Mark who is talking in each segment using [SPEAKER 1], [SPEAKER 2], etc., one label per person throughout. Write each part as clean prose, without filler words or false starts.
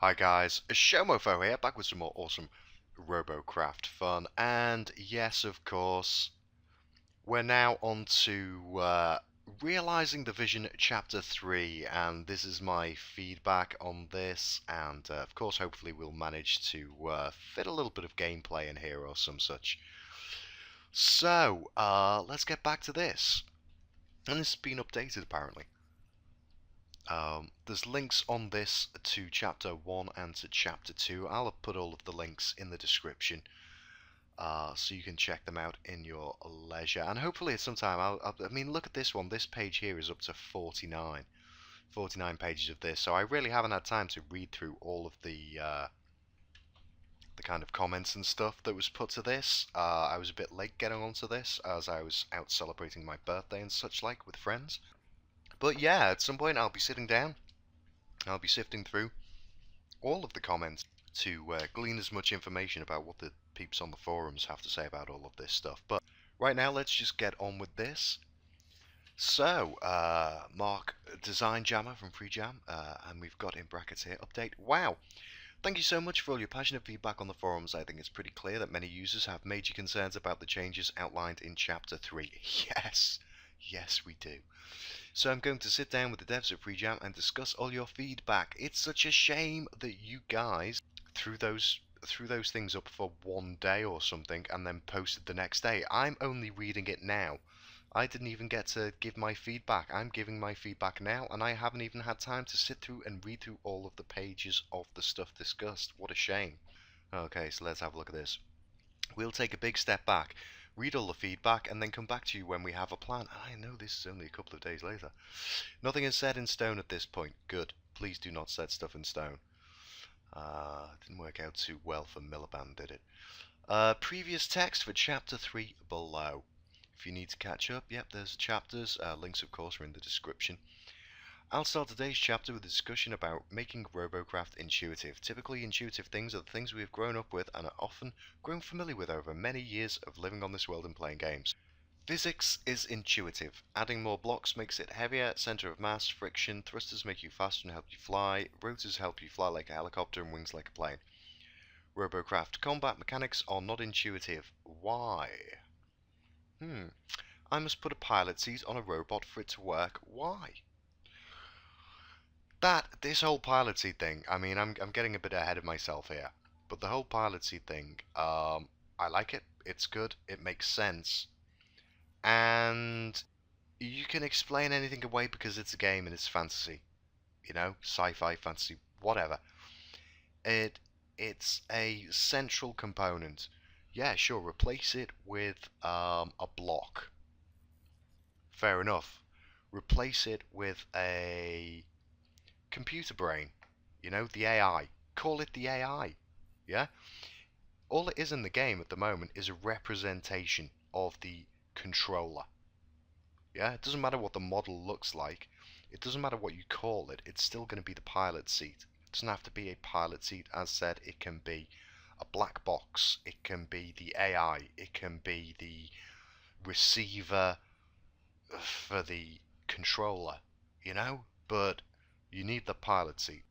[SPEAKER 1] Hi guys, Mofo here, back with some more awesome Robocraft fun, and yes, of course, we're now on to Realizing the Vision Chapter 3, and this is my feedback on this, and of course, hopefully we'll manage to fit a little bit of gameplay in here or some such. So, let's get back to this, and this has been updated apparently. There's links on this to Chapter 1 and to Chapter 2. I'll put all of the links in the description so you can check them out in your leisure. And hopefully at some time, I mean, look at this one. This page here is up to 49 pages of this. So I really haven't had time to read through all of the kind of comments and stuff that was put to this. I was a bit late getting onto this as I was out celebrating my birthday and such like with friends. But yeah, at some point I'll be sitting down, I'll be sifting through all of the comments to glean as much information about what the peeps on the forums have to say about all of this stuff. But right now, let's just get on with this. So, Mark, Design Jammer from FreeJam, and we've got in brackets here, update. Wow! Thank you so much for all your passionate feedback on the forums. I think it's pretty clear that many users have major concerns about the changes outlined in Chapter 3. Yes! Yes, we do. So I'm going to sit down with the devs at FreeJam and discuss all your feedback. It's such a shame that you guys threw those things up for one day or something and then posted the next day. I'm only reading it now. I didn't even get to give my feedback. I'm giving my feedback now, and I haven't even had time to sit through and read through all of the pages of the stuff discussed. What a shame. Okay, so let's have a look at this. We'll take a big step back, read all the feedback, and then come back to you when we have a plan. I know this is only a couple of days later. Nothing is set in stone at this point. Good. Please do not set stuff in stone. Didn't work out too well for Miliband, did it? Previous text for Chapter 3 below. If you need to catch up, yep, there's chapters. Links, of course, are in the description. I'll start today's chapter with a discussion about making Robocraft intuitive. Typically, intuitive things are the things we have grown up with and are often grown familiar with over many years of living on this world and playing games. Physics is intuitive. Adding more blocks makes it heavier, center of mass, friction, thrusters make you faster and help you fly, rotors help you fly like a helicopter and wings like a plane. Robocraft combat mechanics are not intuitive. Why? I must put a pilot seat on a robot for it to work. Why? This whole pilot seat thing, I mean, I'm getting a bit ahead of myself here, but the whole pilot seat thing, I like it. It's good. It makes sense. And you can explain anything away because it's a game and it's fantasy, you know, sci-fi, fantasy, whatever. It's a central component. Yeah, sure, replace it with a block. Fair enough. Replace it with a computer brain, you know, the AI. Call it the AI, yeah? All it is in the game at the moment is a representation of the controller. Yeah, it doesn't matter what the model looks like. It doesn't matter what you call it. It's still going to be the pilot seat. It doesn't have to be a pilot seat. As said, it can be a black box. It can be the AI. It can be the receiver for the controller, you know? But you need the pilot seat.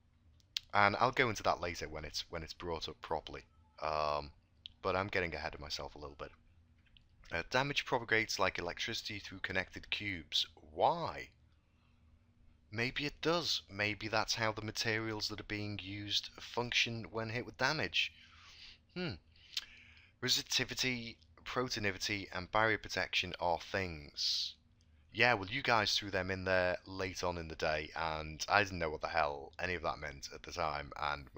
[SPEAKER 1] And I'll go into that later when it's brought up properly. But I'm getting ahead of myself a little bit. Damage propagates like electricity through connected cubes. Why? Maybe it does. Maybe that's how the materials that are being used function when hit with damage. Resistivity, proteinivity, and barrier protection are things. Yeah, well, you guys threw them in there late on in the day, and I didn't know what the hell any of that meant at the time, and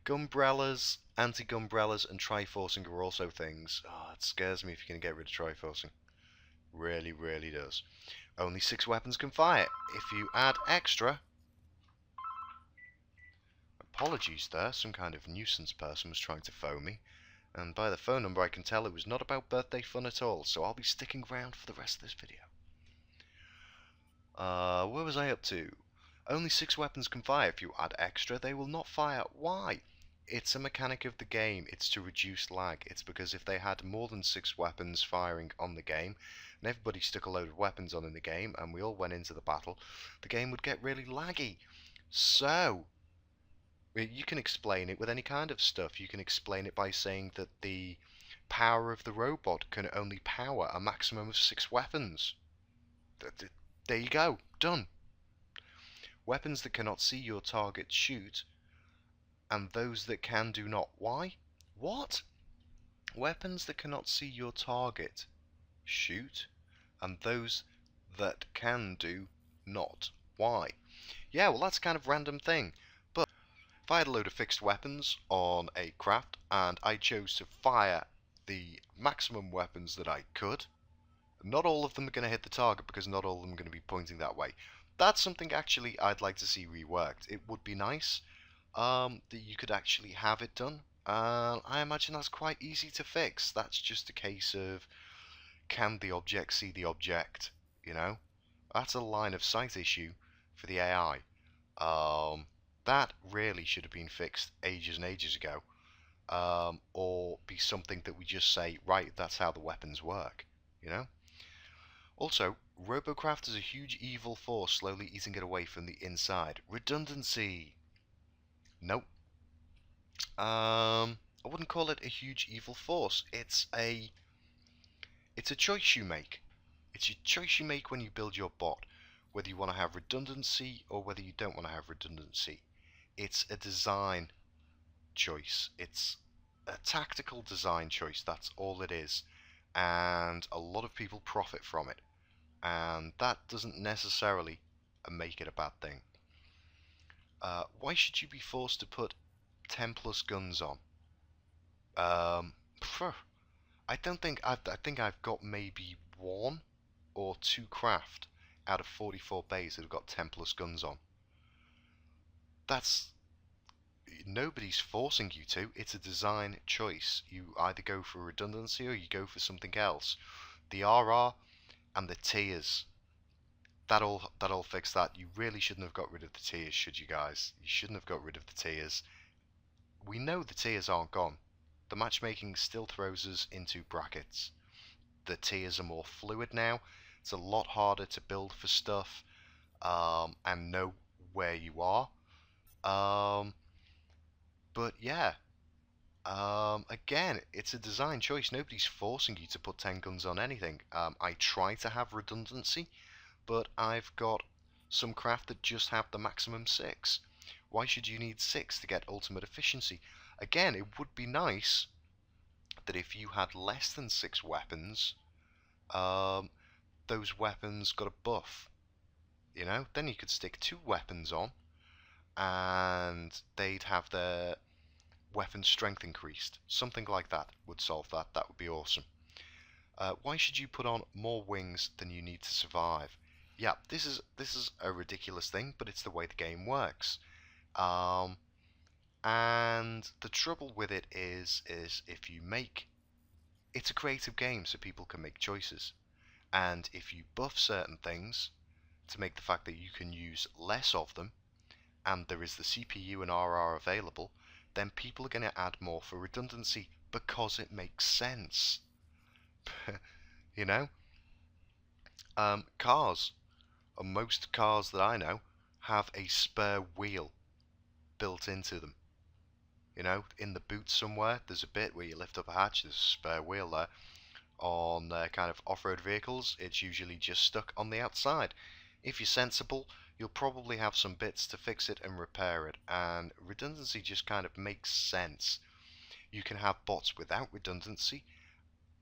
[SPEAKER 1] Gumbrellas, anti-gumbrellas, and triforcing are also things. Oh, it scares me if you're going to get rid of triforcing. Really, really does. Only 6 weapons can fire. If you add extra... Apologies there, some kind of nuisance person was trying to phone me. And by the phone number I can tell it was not about birthday fun at all, so I'll be sticking around for the rest of this video. Where was I up to? Only 6 weapons can fire. If you add extra, they will not fire. Why? It's a mechanic of the game. It's to reduce lag. It's because if they had more than 6 weapons firing on the game, and everybody stuck a load of weapons on in the game, and we all went into the battle, the game would get really laggy. So, you can explain it with any kind of stuff. You can explain it by saying that the power of the robot can only power a maximum of 6 weapons. There you go, done. Weapons that cannot see your target shoot, and those that can do not. Why? What? Weapons that cannot see your target shoot, and those that can do not. Why? Yeah, well, that's kind of a random thing. But if I had a load of fixed weapons on a craft and I chose to fire the maximum weapons that I could, not all of them are going to hit the target because not all of them are going to be pointing that way. That's something actually I'd like to see reworked. It would be nice that you could actually have it done. I imagine that's quite easy to fix. That's just a case of, can the object see the object? You know, that's a line of sight issue for the AI. That really should have been fixed ages and ages ago, or be something that we just say, right, that's how the weapons work. You know. Also, Robocraft is a huge evil force slowly eating it away from the inside. Redundancy. Nope. I wouldn't call it a huge evil force. It's a choice you make. It's your choice you make when you build your bot, whether you want to have redundancy or whether you don't want to have redundancy. It's a design choice. It's a tactical design choice. That's all it is. And a lot of people profit from it. And that doesn't necessarily make it a bad thing. Why should you be forced to put 10 plus guns on? I don't think I think I've got maybe 1 or 2 craft out of 44 bays that have got 10 plus guns on. That's Nobody's forcing you to. It's a design choice. You either go for redundancy or you go for something else. The RR and the tiers. That'll fix that. You really shouldn't have got rid of the tiers, should you guys? You shouldn't have got rid of the tiers. We know the tiers aren't gone. The matchmaking still throws us into brackets. The tiers are more fluid now. It's a lot harder to build for stuff and know where you are. But yeah, again, it's a design choice. Nobody's forcing you to put 10 guns on anything. I try to have redundancy, but I've got some craft that just have the maximum 6. Why should you need 6 to get ultimate efficiency? Again, it would be nice that if you had less than 6 weapons, those weapons got a buff. You know, then you could stick 2 weapons on, and they'd have their weapon strength increased. Something like that would solve that. That would be awesome. Why should you put on more wings than you need to survive? Yeah, this is a ridiculous thing, but it's the way the game works. And the trouble with it is if you make it's a creative game, so people can make choices. And if you buff certain things to make the fact that you can use less of them, and there is the CPU and RR available, then people are going to add more for redundancy because it makes sense. You know? Cars, and most cars that I know, have a spare wheel built into them. You know, in the boot somewhere, there's a bit where you lift up a hatch, there's a spare wheel there. On kind of off-road vehicles, it's usually just stuck on the outside. If you're sensible, you'll probably have some bits to fix it and repair it, and redundancy just kind of makes sense. You can have bots without redundancy.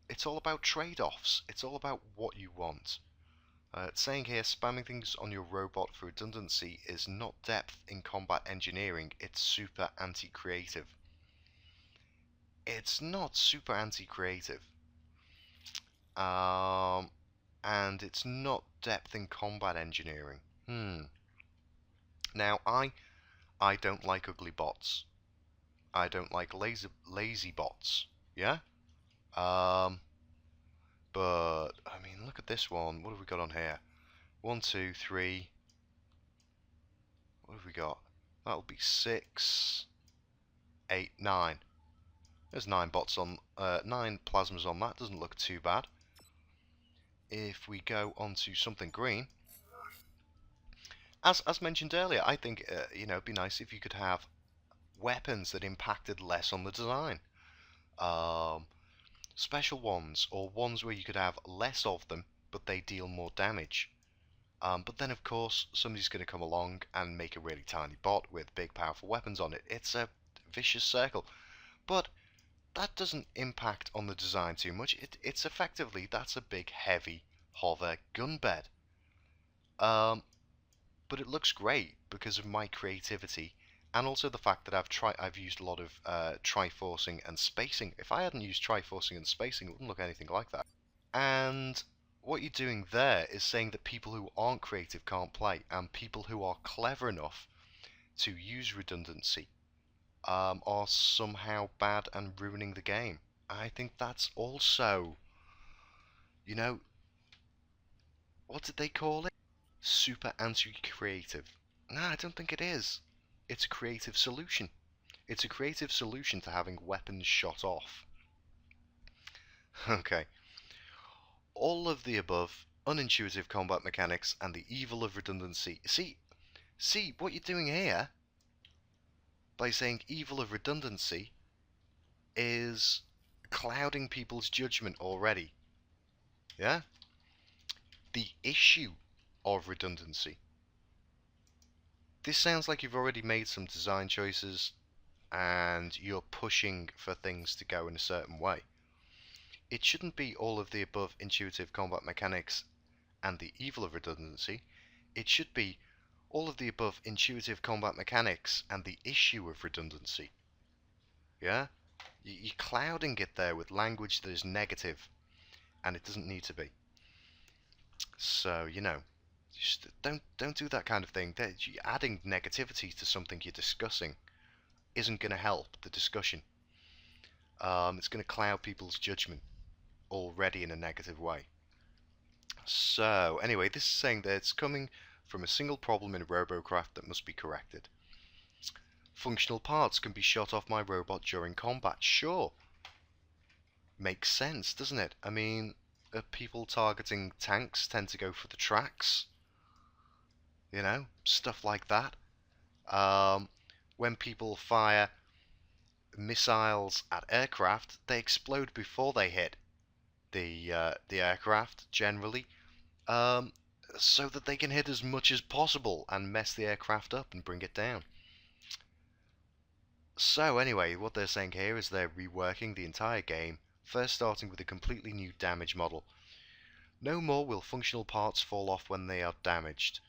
[SPEAKER 1] It's all about trade-offs. It's all about what you want. It's saying here, spamming things on your robot for redundancy is not depth in combat engineering, it's super anti-creative. It's not super anti-creative. And it's not depth in combat engineering. Now, I don't like ugly bots. I don't like lazy bots. Yeah? But, I mean, look at this one. What have we got on here? 1, 2, 3. What have we got? That'll be 6, 8, 9. There's 9 bots on, 9 plasmas on that. Doesn't look too bad. If we go onto something green, as mentioned earlier, I think it'd be nice if you could have weapons that impacted less on the design. Um, Special ones, or ones where you could have less of them, but they deal more damage. But then, of course, somebody's going to come along and make a really tiny bot with big, powerful weapons on it. It's a vicious circle. But that doesn't impact on the design too much. It's effectively, that's a big, heavy, hover gun bed. Um, but it looks great because of my creativity, and also the fact that I've used a lot of triforcing and spacing. If I hadn't used triforcing and spacing, it wouldn't look anything like that. And what you're doing there is saying that people who aren't creative can't play, and people who are clever enough to use redundancy are somehow bad and ruining the game. I think that's also, you know, what did they call it? Super anti-creative. No, I don't think it is. It's a creative solution. It's a creative solution to having weapons shot off. Okay. All of the above, unintuitive combat mechanics, and the evil of redundancy. See what you're doing here by saying evil of redundancy is clouding people's judgment already. Yeah? The issue of redundancy. This sounds like you've already made some design choices and you're pushing for things to go in a certain way. It shouldn't be all of the above intuitive combat mechanics and the evil of redundancy. It should be all of the above intuitive combat mechanics and the issue of redundancy. Yeah? You're clouding it there with language that is negative, and it doesn't need to be. So, just don't do that kind of thing. Adding negativity to something you're discussing isn't going to help the discussion. It's going to cloud people's judgment already in a negative way. So, anyway, this is saying that it's coming from a single problem in Robocraft that must be corrected. Functional parts can be shot off my robot during combat. Sure. Makes sense, doesn't it? I mean, people targeting tanks tend to go for the tracks. Stuff like that. When people fire missiles at aircraft, they explode before they hit the aircraft, generally, so that they can hit as much as possible and mess the aircraft up and bring it down. So anyway, what they're saying here is they're reworking the entire game, first starting with a completely new damage model. No more will functional parts fall off when they are damaged.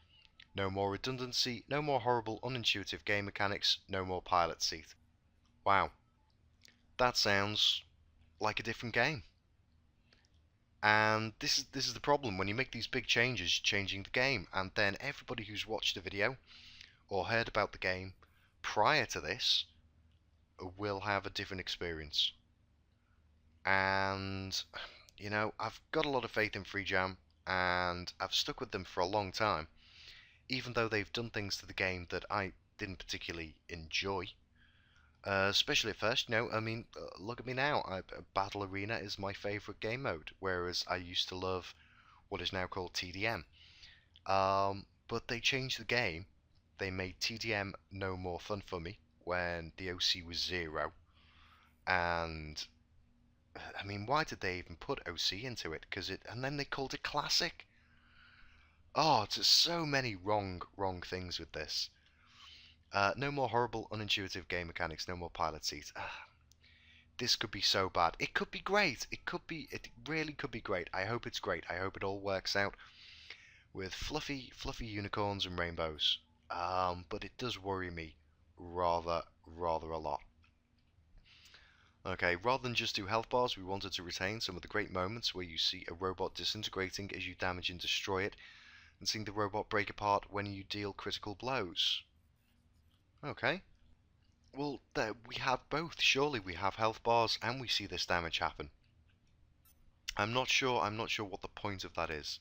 [SPEAKER 1] No more redundancy, no more horrible unintuitive game mechanics, no more pilot seat. Wow. That sounds like a different game. And this is the problem when you make these big changes, changing the game, and then everybody who's watched the video or heard about the game prior to this will have a different experience. And I've got a lot of faith in FreeJam, and I've stuck with them for a long time, even though they've done things to the game that I didn't particularly enjoy. Especially at first, look at me now. Battle Arena is my favourite game mode, whereas I used to love what is now called TDM. But they changed the game. They made TDM no more fun for me when the OC was 0. And I mean, why did they even put OC into it? And then they called it Classic. Oh, it's just so many wrong things with this. No more horrible, unintuitive game mechanics. No more pilot seats. This could be so bad. It could be great. It really could be great. I hope it's great. I hope it all works out with fluffy unicorns and rainbows. But it does worry me rather a lot. Okay, rather than just do health bars, we wanted to retain some of the great moments where you see a robot disintegrating as you damage and destroy it, and seeing the robot break apart when you deal critical blows. Okay. Well, there we have both. Surely we have health bars and we see this damage happen. I'm not sure what the point of that is.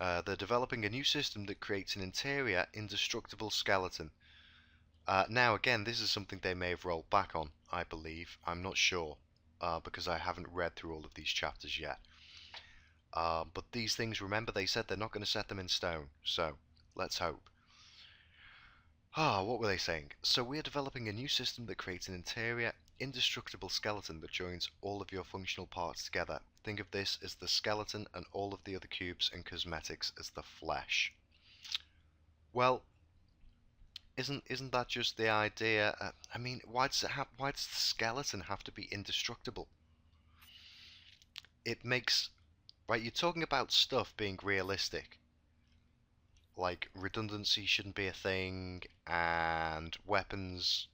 [SPEAKER 1] They're developing a new system that creates an interior indestructible skeleton. Now again, this is something they may have rolled back on, I believe. I'm not sure, because I haven't read through all of these chapters yet. But these things, remember, they said they're not going to set them in stone. So Let's hope. Ah, what were they saying? So we are developing a new system that creates an interior, indestructible skeleton that joins all of your functional parts together. Think of this as the skeleton and all of the other cubes and cosmetics as the flesh. Well, isn't that just the idea? I mean, why does the skeleton have to be indestructible? It makes right. You're talking about stuff being realistic. Like redundancy shouldn't be a thing, and weapons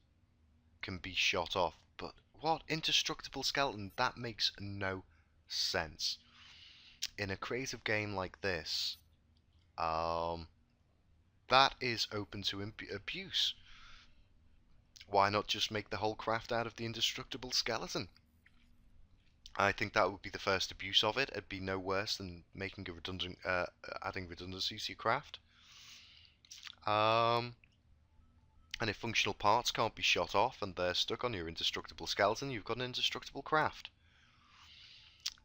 [SPEAKER 1] can be shot off. But what? Indestructible skeleton? That makes no sense. In a creative game like this, that is open to abuse. Why not just make the whole craft out of the indestructible skeleton? I think that would be the first abuse of it. It'd be no worse than making a adding redundancy to your craft. And if functional parts can't be shot off and they're stuck on your indestructible skeleton, you've got an indestructible craft.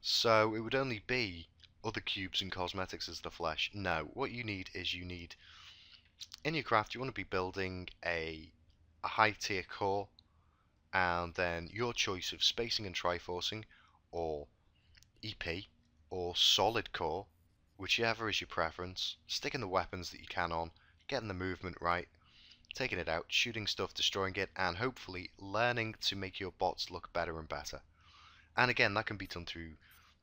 [SPEAKER 1] So it would only be other cubes and cosmetics as the flesh. No, what you need is in your craft, you want to be building a high tier core, and then your choice of spacing and triforcing, or EP, or solid core, whichever is your preference, sticking the weapons that you can on, getting the movement right, taking it out, shooting stuff, destroying it, and hopefully learning to make your bots look better and better. And again, that can be done through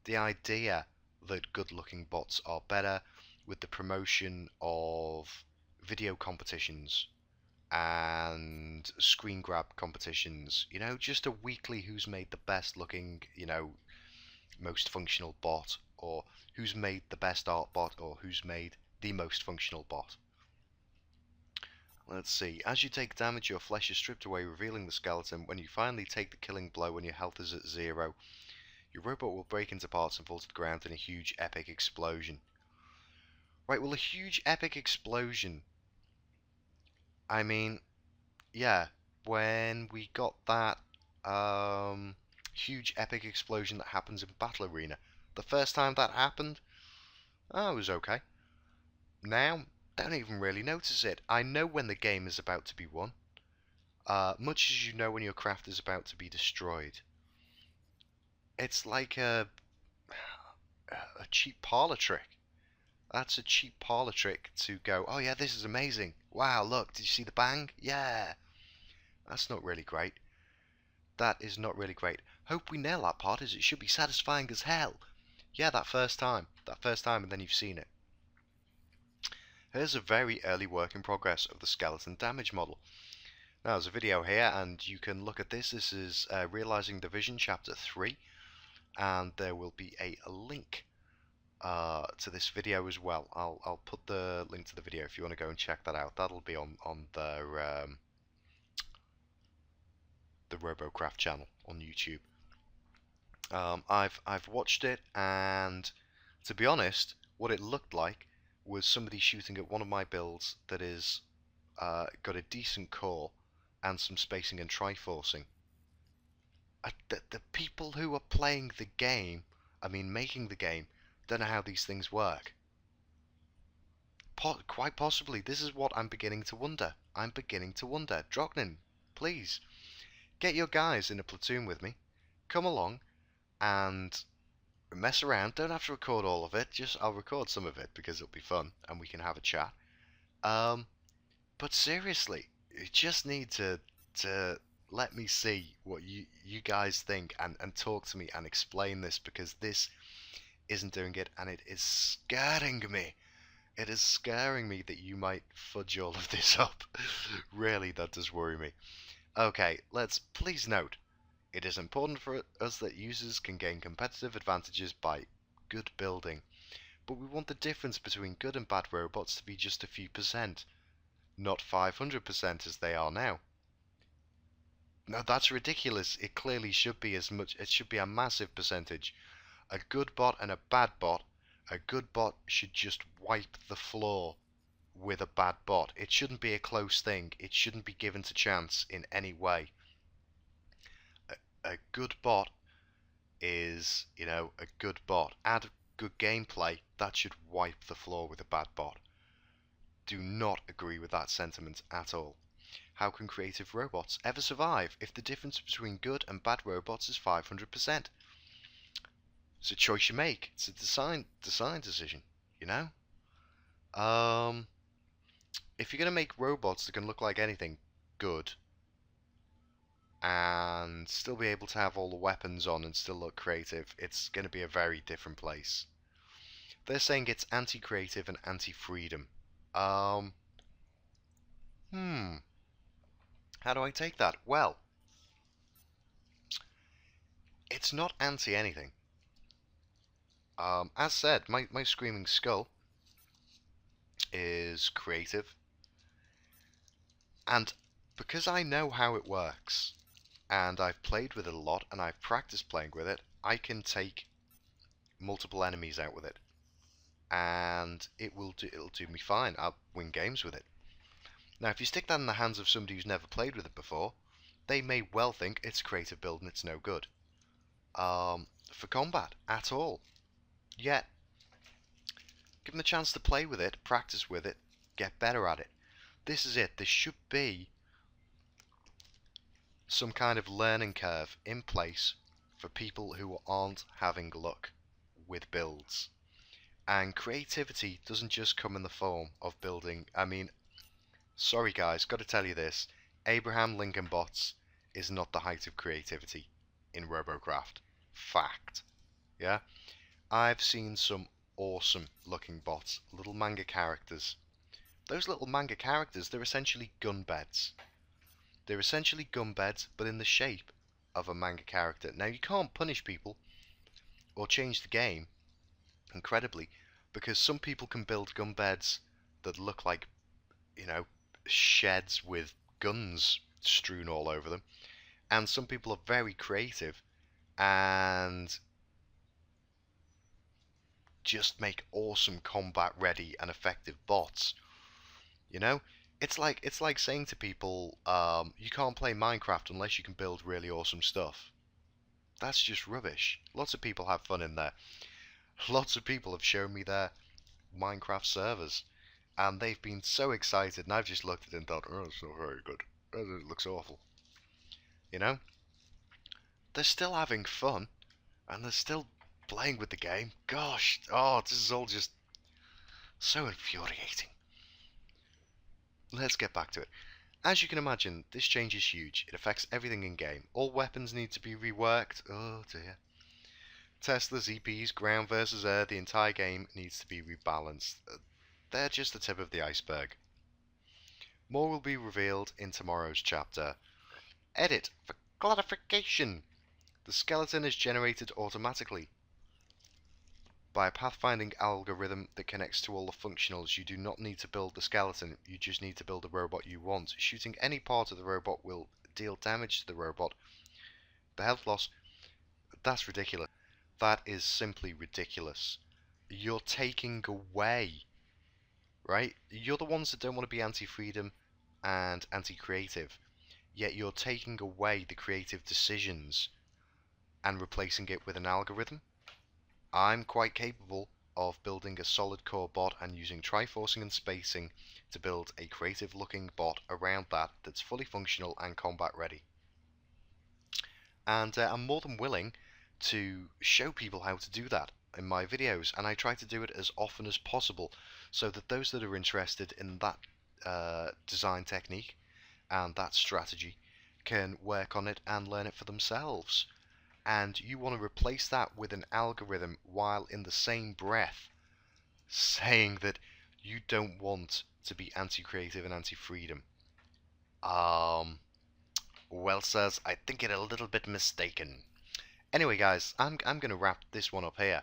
[SPEAKER 1] the idea that good-looking bots are better, with the promotion of video competitions and screen grab competitions. You know, just a weekly who's made the best looking, most functional bot, or who's made the best art bot, or who's made the most functional bot. Let's see. As you take damage, your flesh is stripped away, revealing the skeleton. When you finally take the killing blow and your health is at 0, your robot will break into parts and fall to the ground in a huge epic explosion. Right, well, a huge epic explosion. I mean, yeah, when we got that huge epic explosion that happens in Battle Arena, the first time that happened, oh, it was okay. Now, don't even really notice it. I know when the game is about to be won, much as you know when your craft is about to be destroyed. It's like a cheap parlor trick. That's a cheap parlor trick to go, oh yeah, this is amazing. Wow, look, did you see the bang? Yeah. That's not really great. That is not really great. Hope we nail that part, as it should be satisfying as hell. Yeah, that first time, and then you've seen it. Here's a very early work in progress of the skeleton damage model. Now, there's a video here, and you can look at this. This is Realizing the Vision, Chapter 3, and there will be a link to this video as well. I'll put the link to the video if you want to go and check that out. That'll be on the Robocraft channel on YouTube. I've watched it, and to be honest, what it looked like was somebody shooting at one of my builds that is got a decent core and some spacing and triforcing. The people who are playing the game, I mean making the game, don't know how these things work. Quite possibly, this is what I'm beginning to wonder. I'm beginning to wonder. Drognin, please, get your guys in a platoon with me. Come along and mess around. Don't have to record all of it. I'll record some of it because it'll be fun and we can have a chat. But seriously, you just need to let me see what you guys think, and talk to me and explain this, because this isn't doing it, and it is scaring me. It is scaring me that you might fudge all of this up. Really, that does worry me. Okay, let's please note, it is important for us that users can gain competitive advantages by good building, but we want the difference between good and bad robots to be just a few percent, not 500% as they are now. No, that's ridiculous. It clearly should be as much. It should be a massive percentage. A good bot and a bad bot. A good bot should just wipe the floor with a bad bot. It shouldn't be a close thing. It shouldn't be given to chance in any way. A good bot is, a good bot. Add good gameplay, that should wipe the floor with a bad bot. do not agree with that sentiment at all. How can creative robots ever survive if the difference between good and bad robots is 500%? It's a choice you make. It's a design decision, you know? If you're going to make robots that can look like anything good and still be able to have all the weapons on and still look creative, it's going to be a very different place. They're saying it's anti-creative and anti-freedom. Um, How do I take that? Well, it's not anti-anything. As said, my Screaming Skull is creative, and because I know how it works, and I've played with it a lot, and I've practiced playing with it, I can take multiple enemies out with it, and it'll do me fine. I'll win games with it. Now, if you stick that in the hands of somebody who's never played with it before, they may well think it's a creative build and it's no good for combat at all. Yet, give them the chance to play with it, practice with it, get better at it. This is it. There should be some kind of learning curve in place for people who aren't having luck with builds. And creativity doesn't just come in the form of building. I mean, sorry guys, got to tell you this. Abraham Lincoln bots is not the height of creativity in Robocraft. Fact. Yeah? I've seen some awesome looking bots, little manga characters. Those little manga characters, they're essentially gun beds. They're essentially gun beds, but in the shape of a manga character. Now, you can't punish people or change the game, incredibly, because some people can build gun beds that look like, you know, sheds with guns strewn all over them. And some people are very creative and just make awesome combat ready and effective bots. You know, it's like saying to people, you can't play Minecraft unless you can build really awesome stuff. That's just rubbish. Lots of people have fun in there. Lots of people have shown me their Minecraft servers, and they've been so excited, and I've just looked at it and thought, oh, it's not very good. It looks awful. You know? They're still having fun, and they're still playing with the game. Gosh, oh, this is all just so infuriating. Let's get back to it. As you can imagine, this change is huge. It affects everything in game. All weapons need to be reworked. Oh dear. Tesla's EPs, ground versus air, the entire game needs to be rebalanced. They're just the tip of the iceberg. More will be revealed in tomorrow's chapter. Edit. For clarification. The skeleton is generated automatically by a pathfinding algorithm that connects to all the functionals. You do not need to build the skeleton, you just need to build the robot you want. Shooting any part of the robot will deal damage to the robot. The health loss, that's ridiculous. That is simply ridiculous. You're taking away, right? You're the ones that don't want to be anti-freedom and anti-creative, yet you're taking away the creative decisions and replacing it with an algorithm. I'm quite capable of building a solid core bot and using triforcing and spacing to build a creative looking bot around that that's fully functional and combat ready. And I'm more than willing to show people how to do that in my videos, and I try to do it as often as possible so that those that are interested in that design technique and that strategy can work on it and learn it for themselves. And you want to replace that with an algorithm while in the same breath saying that you don't want to be anti-creative and anti-freedom. Well, sirs, I think you're a little bit mistaken. Anyway, guys, I'm going to wrap this one up here.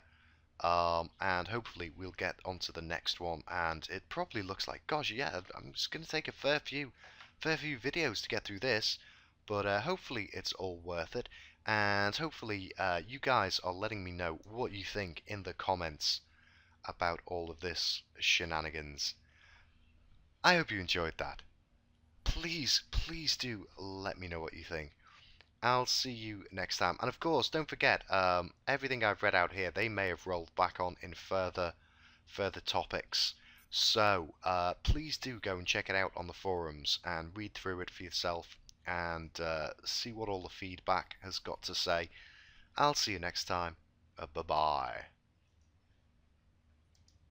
[SPEAKER 1] And hopefully we'll get onto the next one. And it probably looks like, gosh, yeah, I'm just going to take a fair few videos to get through this. But hopefully it's all worth it. And hopefully you guys are letting me know what you think in the comments about all of this shenanigans. I hope you enjoyed that. Please, please do let me know what you think. I'll see you next time. And of course, don't forget, everything I've read out here, they may have rolled back on in further topics. So please do go and check it out on the forums and read through it for yourself and see what all the feedback has got to say. I'll see you next time. Bye bye.